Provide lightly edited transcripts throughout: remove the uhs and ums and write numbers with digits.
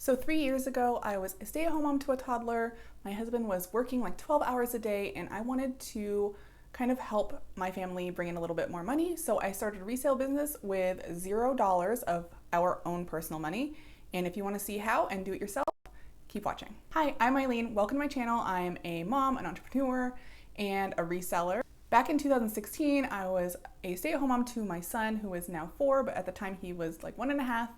So 3 years ago, I was a stay-at-home mom to a toddler. My husband was working like 12 hours a day, and I wanted to kind of help my family bring in a little bit more money. So I started a resale business with $0 of our own personal money. And if you want to see how and do it yourself, keep watching. Hi, I'm Eileen. Welcome to my channel. I'm a mom, an entrepreneur, and a reseller. Back in 2016, I was a stay-at-home mom to my son, who is now 4, but at the time he was like 1.5.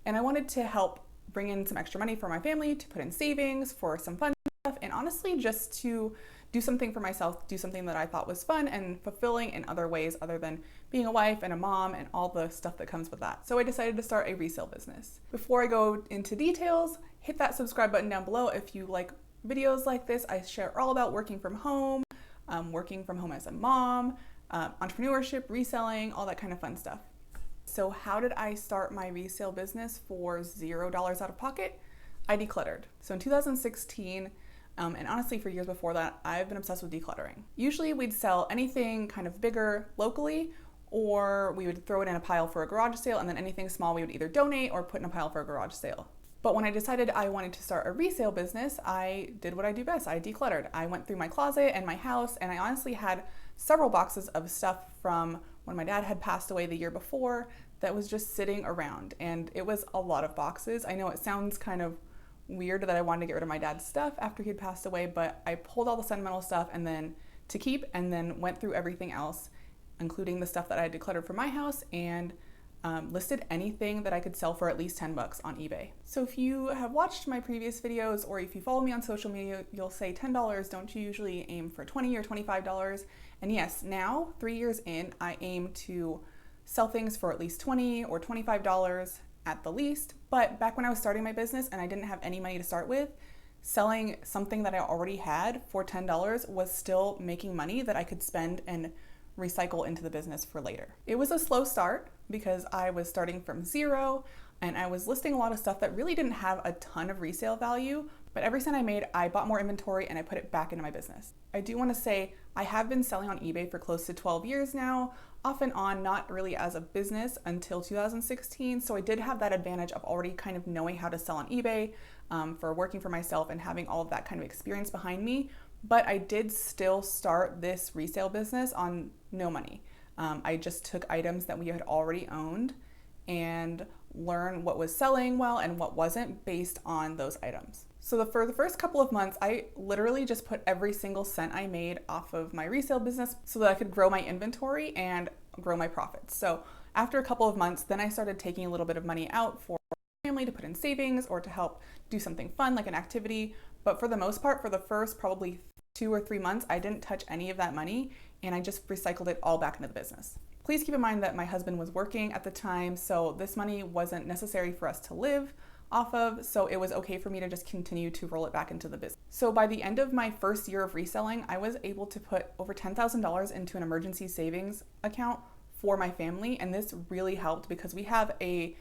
And I wanted to help bring in some extra money for my family, to put in savings for some fun stuff, and honestly just to do something for myself, do something that I thought was fun and fulfilling in other ways other than being a wife and a mom and all the stuff that comes with that. So I decided to start a resale business. Before I go into details, hit that subscribe button down below if you like videos like this. I share all about working from home as a mom, entrepreneurship, reselling, all that kind of fun stuff. So how did I start my resale business for $0 out of pocket? I decluttered. So in 2016, and honestly for years before that, I've been obsessed with decluttering. Usually we'd sell anything kind of bigger locally, or we would throw it in a pile for a garage sale, and then anything small we would either donate or put in a pile for a garage sale. But when I decided I wanted to start a resale business, I did what I do best. I decluttered. I went through my closet and my house, and I honestly had several boxes of stuff from when my dad had passed away the year before that was just sitting around, and it was a lot of boxes. I know it sounds kind of weird that I wanted to get rid of my dad's stuff after he had passed away, but I pulled all the sentimental stuff and then to keep, and then went through everything else, including the stuff that I had decluttered from my house, and listed anything that I could sell for at least 10 bucks on eBay. So if you have watched my previous videos, or if you follow me on social media, you'll say $10, don't you usually aim for $20 or $25? And yes, now 3 years in, I aim to sell things for at least $20 or $25 at the least. But back when I was starting my business and I didn't have any money to start with, selling something that I already had for $10 was still making money that I could spend and recycle into the business for later. It was a slow start because I was starting from zero and I was listing a lot of stuff that really didn't have a ton of resale value, but every cent I made, I bought more inventory and I put it back into my business. I do want to say I have been selling on eBay for close to 12 years now, off and on, not really as a business until 2016. So I did have that advantage of already kind of knowing how to sell on eBay, for working for myself and having all of that kind of experience behind me. But I did still start this resale business on no money. I just took items that we had already owned and learn what was selling well and what wasn't based on those items. So for the first couple of months, I literally just put every single cent I made off of my resale business so that I could grow my inventory and grow my profits. So after a couple of months, then I started taking a little bit of money out for family to put in savings or to help do something fun like an activity. But for the most part, for the first probably 2 or 3 months, I didn't touch any of that money and I just recycled it all back into the business. Please keep in mind that my husband was working at the time, so this money wasn't necessary for us to live off of, so it was okay for me to just continue to roll it back into the business. So by the end of my first year of reselling, I was able to put over $10,000 into an emergency savings account for my family, and this really helped because we have a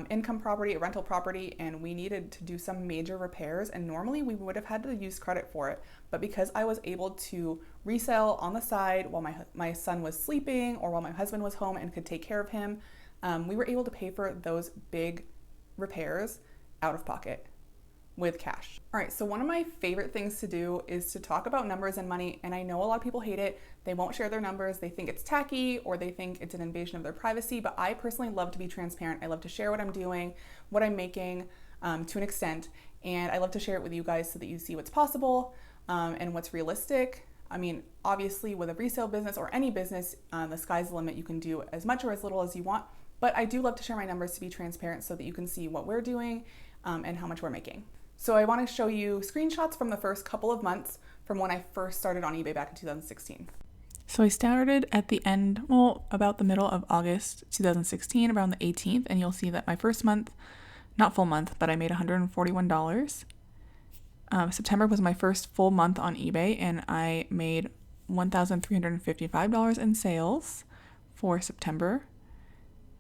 income property, a rental property, and we needed to do some major repairs, and normally we would have had to use credit for it, but because I was able to resell on the side while my son was sleeping or while my husband was home and could take care of him, we were able to pay for those big repairs out of pocket with cash. All right, so one of my favorite things to do is to talk about numbers and money, and I know a lot of people hate it. They won't share their numbers. They think it's tacky or they think it's an invasion of their privacy, but I personally love to be transparent. I love to share what I'm doing, what I'm making to an extent, and I love to share it with you guys so that you see what's possible and what's realistic. I mean, obviously with a resale business or any business, the sky's the limit. You can do as much or as little as you want, but I do love to share my numbers to be transparent so that you can see what we're doing and how much we're making. So I want to show you screenshots from the first couple of months from when I first started on eBay back in 2016. So I started at the end, about the middle of August 2016, around the 18th, and you'll see that my first month, not full month, but I made $141. September was my first full month on eBay, and I made $1,355 in sales for September.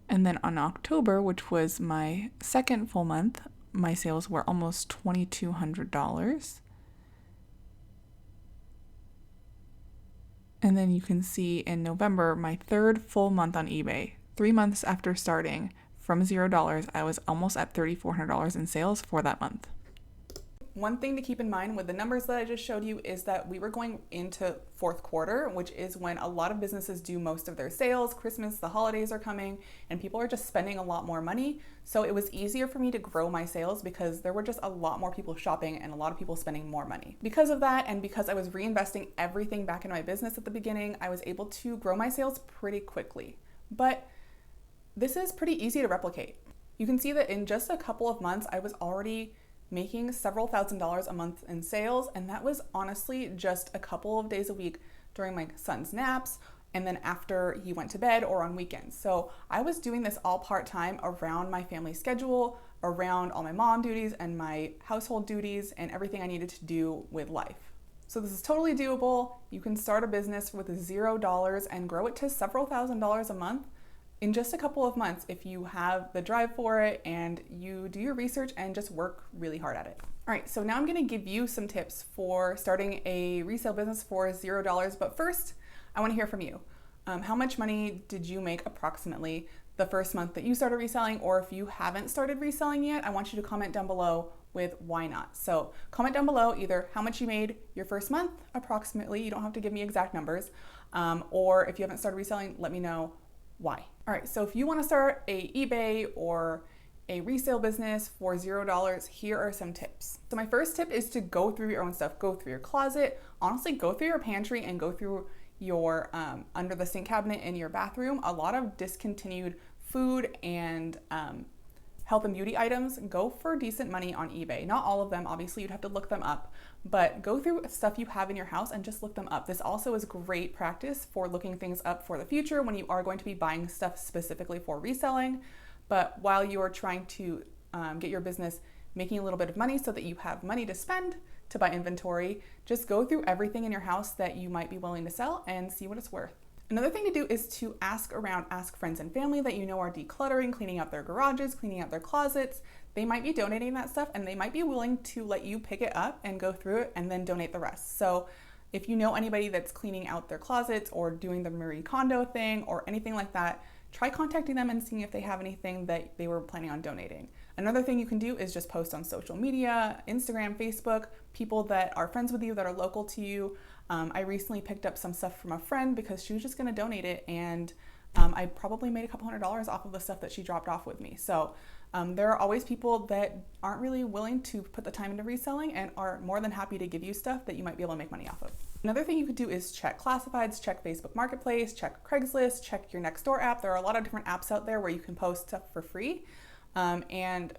And then on October, which was my second full month, my sales were almost $2,200. And then you can see in November, my third full month on eBay, 3 months after starting, from $0, I was almost at $3,400 in sales for that month. One thing to keep in mind with the numbers that I just showed you is that we were going into fourth quarter, which is when a lot of businesses do most of their sales. Christmas, the holidays are coming, and people are just spending a lot more money. So it was easier for me to grow my sales because there were just a lot more people shopping and a lot of people spending more money. Because of that, and because I was reinvesting everything back in my business at the beginning, I was able to grow my sales pretty quickly. But this is pretty easy to replicate. You can see that in just a couple of months, I was already making several $1,000s a month in sales, and that was honestly just a couple of days a week during my son's naps and then after he went to bed or on weekends. So I was doing this all part-time around my family schedule, around all my mom duties and my household duties and everything I needed to do with life. So this is totally doable. You can start a business with $0 and grow it to several $1,000s a month in just a couple of months if you have the drive for it and you do your research and just work really hard at it. All right, so now I'm gonna give you some tips for starting a resale business for $0, but first, I wanna hear from you. How much money did you make approximately the first month that you started reselling? Or if you haven't started reselling yet, I want you to comment down below with why not. So comment down below either how much you made your first month approximately, you don't have to give me exact numbers, or if you haven't started reselling, let me know why. All right, so if you want to start a eBay or a resale business for $0, here are some tips. So my first tip is to go through your own stuff. Go through your closet, honestly go through your pantry and go through your under the sink cabinet in your bathroom. A lot of discontinued food and health and beauty items go for decent money on eBay. Not all of them, obviously you'd have to look them up, but go through stuff you have in your house and just look them up. This also is great practice for looking things up for the future when you are going to be buying stuff specifically for reselling. But while you are trying to get your business making a little bit of money so that you have money to spend to buy inventory, just go through everything in your house that you might be willing to sell and see what it's worth. Another thing to do is to ask around, ask friends and family that you know are decluttering, cleaning out their garages, cleaning out their closets. They might be donating that stuff and they might be willing to let you pick it up and go through it and then donate the rest. So if you know anybody that's cleaning out their closets or doing the Marie Kondo thing or anything like that, try contacting them and seeing if they have anything that they were planning on donating. Another thing you can do is just post on social media, Instagram, Facebook, people that are friends with you that are local to you. I recently picked up some stuff from a friend because she was just gonna donate it, and I probably made a couple $100s off of the stuff that she dropped off with me. So there are always people that aren't really willing to put the time into reselling and are more than happy to give you stuff that you might be able to make money off of. Another thing you could do is check classifieds, check Facebook Marketplace, check Craigslist, check your Nextdoor app. There are a lot of different apps out there where you can post stuff for free, and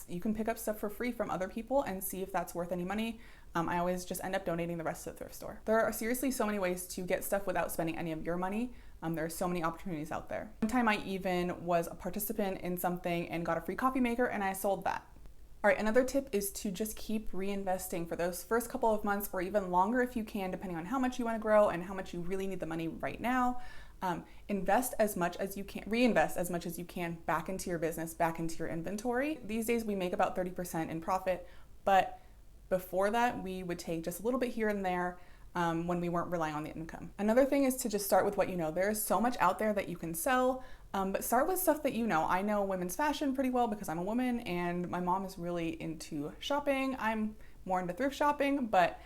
you can pick up stuff for free from other people and see if that's worth any money. I always just end up donating the rest to the thrift store. There are seriously so many ways to get stuff without spending any of your money. There are so many opportunities out there. One time I even was a participant in something and got a free coffee maker and I sold that. All right, another tip is to just keep reinvesting for those first couple of months or even longer if you can, depending on how much you want to grow and how much you really need the money right now. Invest as much as you can, reinvest as much as you can back into your business, back into your inventory. These days we make about 30% in profit, but before that we would take just a little bit here and there when we weren't relying on the income. Another thing is to just start with what you know. There is so much out there that you can sell, but start with stuff that you know. I know women's fashion pretty well because I'm a woman and my mom is really into shopping. I'm more into thrift shopping, but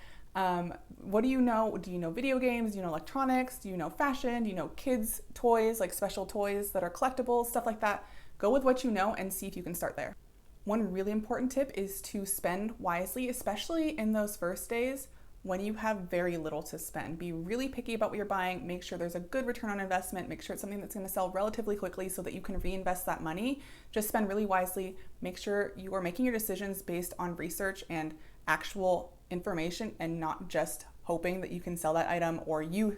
what do you know? Do you know video games? Do you know electronics? Do you know fashion? Do you know kids' toys, like special toys that are collectibles, stuff like that? Go with what you know and see if you can start there. One really important tip is to spend wisely, especially in those first days when you have very little to spend. Be really picky about what you're buying. Make sure there's a good return on investment. Make sure it's something that's going to sell relatively quickly so that you can reinvest that money. Just spend really wisely. Make sure you are making your decisions based on research and actual information and not just hoping that you can sell that item or you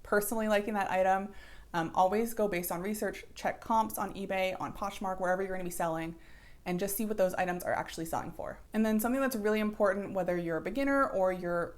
personally liking that item. Always go based on research. Check comps on eBay, on Poshmark, wherever you're going to be selling, and just see what those items are actually selling for. And then something that's really important, whether you're a beginner or you're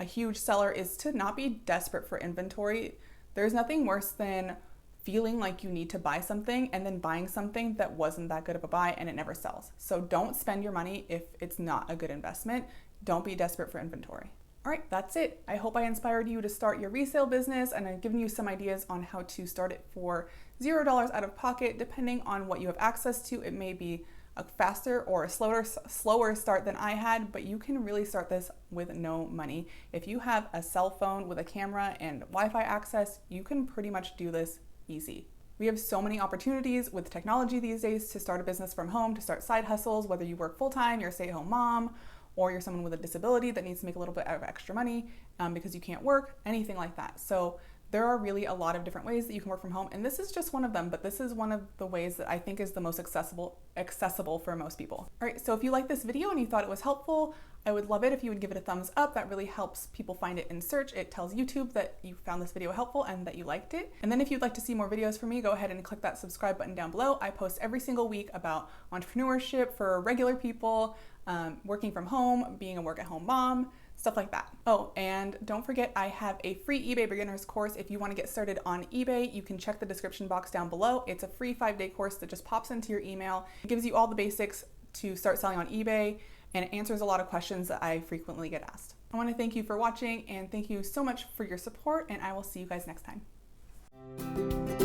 a huge seller, is to not be desperate for inventory. There's nothing worse than feeling like you need to buy something and then buying something that wasn't that good of a buy and it never sells. So don't spend your money if it's not a good investment. Don't be desperate for inventory. All right, that's it. I hope I inspired you to start your resale business and I've given you some ideas on how to start it for $0 out of pocket. Depending on what you have access to, it may be a faster or a slower start than I had, but you can really start this with no money. If you have a cell phone with a camera and Wi-Fi access, you can pretty much do this easy. We have so many opportunities with technology these days to start a business from home, to start side hustles, whether you work full-time, you're a stay-at-home mom, or you're someone with a disability that needs to make a little bit of extra money because you can't work, anything like that. So there are really a lot of different ways that you can work from home, and this is just one of them, but this is one of the ways that I think is the most accessible for most people. All right, so if you liked this video and you thought it was helpful, I would love it if you would give it a thumbs up. That really helps people find it in search. It tells YouTube that you found this video helpful and that you liked it. And then if you'd like to see more videos from me, go ahead and click that subscribe button down below. I post every single week about entrepreneurship for regular people, working from home, being a work-at-home mom, stuff like that. Oh, and don't forget, I have a free eBay beginners course. If you want to get started on eBay, you can check the description box down below. It's a free 5-day course that just pops into your email. It gives you all the basics to start selling on eBay, and it answers a lot of questions that I frequently get asked. I want to thank you for watching, and thank you so much for your support, and I will see you guys next time.